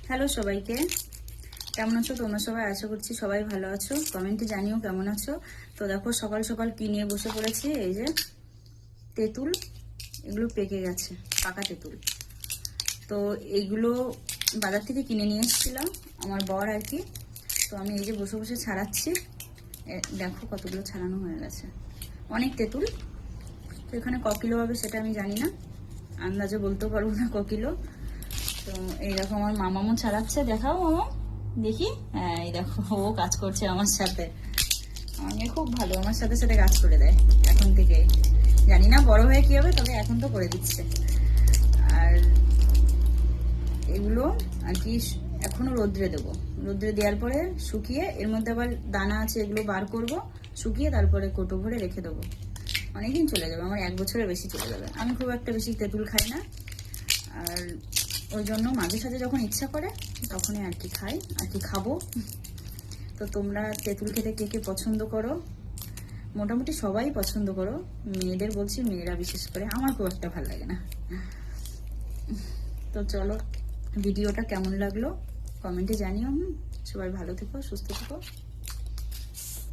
Hello সবাইকে, কেমন আছো তোমরা সবাই? আশা করছি সবাই ভালো আছো। কমেন্টে জানিও কেমন আছো। তো দেখো সকাল সকাল কি নিয়ে বসে পড়েছি, এই যে তেঁতুল। এগুলো পেকে গেছে, পাকা তেঁতুল। তো এইগুলো বাজার থেকে কিনে নিয়ে এসেছিলাম, আমার বর আর কি। তো আমি এই যে বসে বসে ছাড়াচ্ছি। দেখো কতগুলো ছাড়ানো হয়ে গেছে, অনেক তেঁতুল। তো এখানে ক কিলো হবে সেটা আমি জানি না, আন্দাজে বলতেও পারবো না ক কিলো। তো এই দেখো আমার মামামও ছাড়াচ্ছে, দেখাও মামা দেখি। হ্যাঁ এই দেখো, ও কাজ করছে আমার সাথে। আমার মেয়ে খুব ভালো, আমার সাথে সাথে কাজ করে দেয় এখন থেকে। জানি না বড় হয়ে কি হবে, তবে এখন তো করে দিচ্ছে। আর এগুলো আর কি এখনো রোদ্রে দেবো। রোদ্রে দেওয়ার পরে শুকিয়ে, এর মধ্যে আবার দানা আছে, এগুলো বার করব, শুকিয়ে তারপরে কোটো ভরে রেখে দেবো। অনেকদিন চলে যাবে, আমার 1 বছরের বেশি চলে যাবে। আমি খুব একটা বেশি তেঁতুল খাই না, আর ওই জন্য মাঝে সাঝে যখন ইচ্ছা করে তখনই আর কি খাই, আর কি খাবো। তো তোমরা তেঁতুল খেতে কে কে পছন্দ করো? মোটামুটি সবাই পছন্দ করো, মেয়েদের বলছি, মেয়েরা বিশেষ করে। আমার খুব একটা ভালো লাগে না। তো চলো, ভিডিওটা কেমন লাগলো কমেন্টে জানিও। সবাই ভালো থেকো, সুস্থ থেকো।